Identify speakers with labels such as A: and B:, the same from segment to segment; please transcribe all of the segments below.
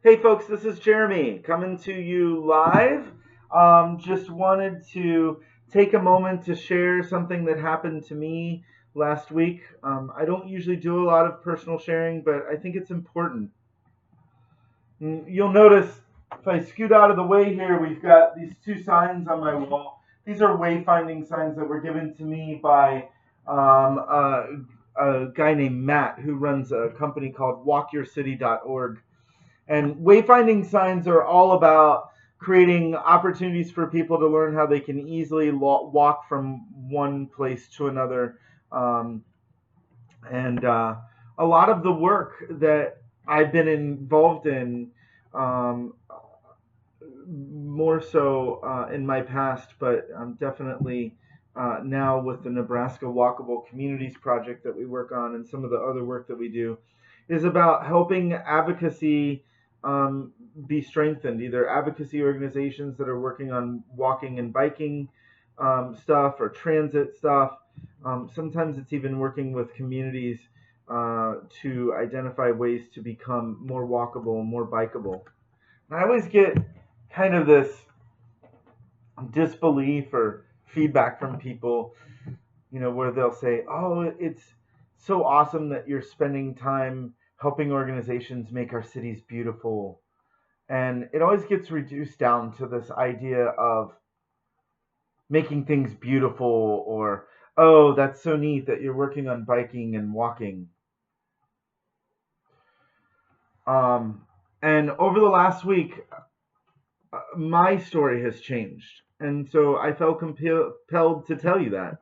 A: Hey folks, this is Jeremy coming to you live. Just wanted to take a moment to share something that happened to me last week. I don't usually do a lot of personal sharing, but I think it's important. You'll notice if I scoot out of the way here, we've got these two signs on my wall. These are wayfinding signs that were given to me by a guy named Matt who runs a company called walkyourcity.org. And wayfinding signs are all about creating opportunities for people to learn how they can easily walk from one place to another. Um, and a lot of the work that I've been involved in, um, more so in my past, but definitely now with the Nebraska Walkable Communities Project that we work on and some of the other work that we do, is about helping advocacy be strengthened, either advocacy organizations that are working on walking and biking stuff or transit stuff. Sometimes it's even working with communities to identify ways to become more walkable and more bikeable. And I always get kind of this disbelief or feedback from people, where they'll say, "Oh, it's so awesome that you're spending time helping organizations make our cities beautiful." And it always gets reduced down to this idea of making things beautiful or, "Oh, that's so neat that you're working on biking and walking." And over the last week, my story has changed. And so I felt compelled to tell you that.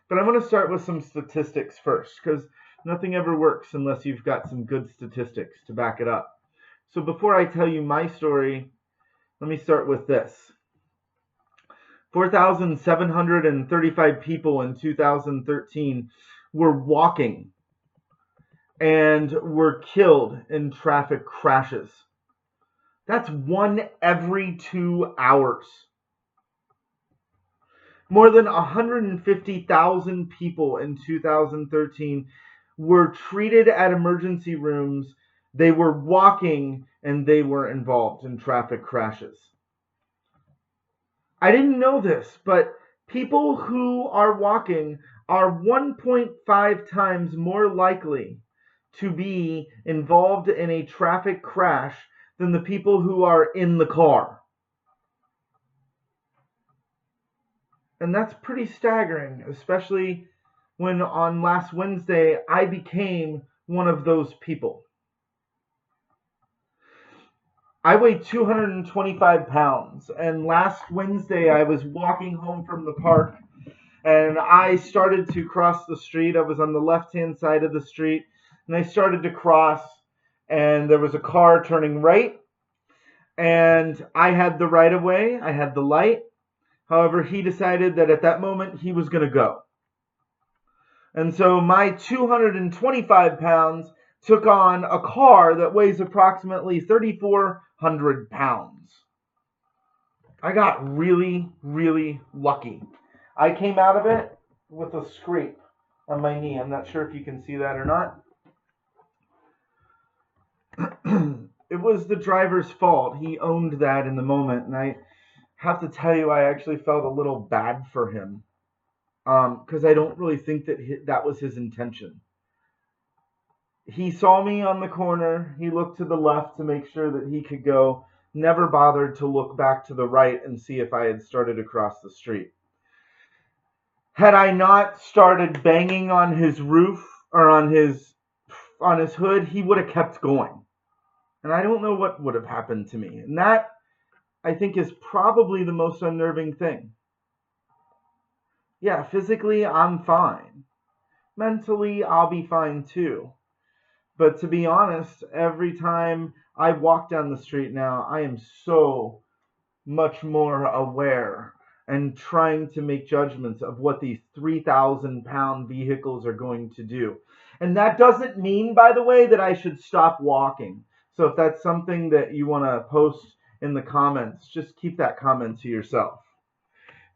A: But I want to start with some statistics first, because nothing ever works unless you've got some good statistics to back it up. So before I tell you my story, let me start with this. 4,735 people in 2013 were walking and were killed in traffic crashes. That's one every 2 hours. More than 150,000 people in 2013 were treated at emergency rooms. They were walking and they were involved in traffic crashes. I didn't know this, but people who are walking are 1.5 times more likely to be involved in a traffic crash than the people who are in the car. And that's pretty staggering, especially when on last Wednesday I became one of those people. I weigh 225 pounds, and last Wednesday I was walking home from the park and I started to cross the street. I was on the left hand side of the street and I started to cross, and there was a car turning right, and I had the right of way, I had the light. However, he decided that at that moment he was going to go. And so my 225 pounds took on a car that weighs approximately 3,400 pounds. I got really, really lucky. I came out of it with a scrape on my knee. I'm not sure if you can see that or not. It was the driver's fault. He owned that in the moment, and I have to tell you, I actually felt a little bad for him, because I don't really think that was his intention. He saw me on the corner. He looked to the left to make sure that he could go. Never bothered to look back to the right and see if I had started across the street. Had I not started banging on his roof or on his hood, he would have kept going. And I don't know what would have happened to me. And that, I think, is probably the most unnerving thing. Yeah, physically, I'm fine. Mentally, I'll be fine too. But to be honest, every time I walk down the street now, I am so much more aware and trying to make judgments of what these 3,000-pound vehicles are going to do. And that doesn't mean, by the way, that I should stop walking. So if that's something that you want to post in the comments, just keep that comment to yourself.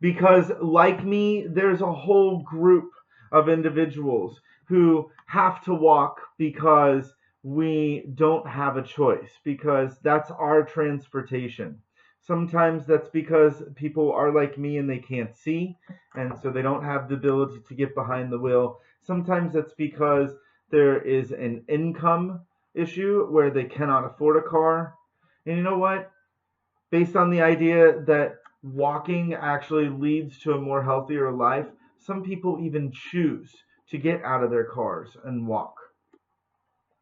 A: Because like me, there's a whole group of individuals who have to walk because we don't have a choice because that's our transportation. Sometimes that's because people are like me and they can't see, and so they don't have the ability to get behind the wheel. Sometimes that's because there is an income issue where they cannot afford a car. And you know what? Based on the idea that walking actually leads to a more healthier life, some people even choose to get out of their cars and walk.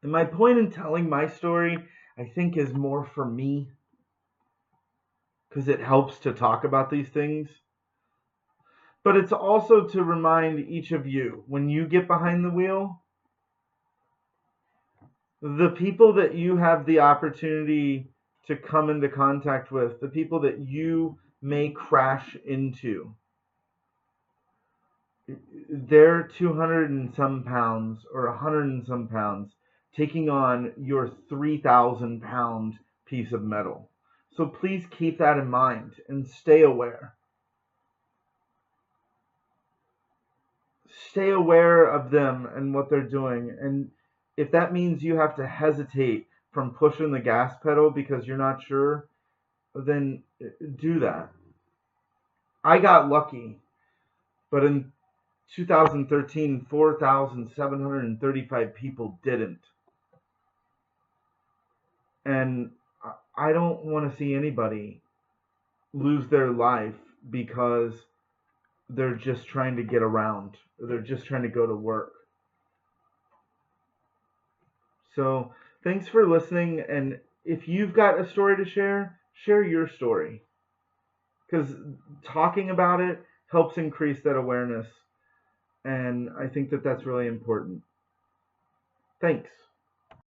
A: And my point in telling my story, I think, is more for me because it helps to talk about these things. But it's also to remind each of you when you get behind the wheel, the people that you have the opportunity to come into contact with, the people that you may crash into, they're 200 and some pounds or 100 and some pounds taking on your 3,000 pound piece of metal. So please keep that in mind and stay aware. Stay aware of them and what they're doing. And if that means you have to hesitate from pushing the gas pedal because you're not sure, then do that. I got lucky, but in 2013, 4,735 people didn't. And I don't want to see anybody lose their life because they're just trying to get around. They're just trying to go to work. So thanks for listening. And if you've got a story to share, share your story. Because talking about it helps increase that awareness. And I think that that's really important. Thanks.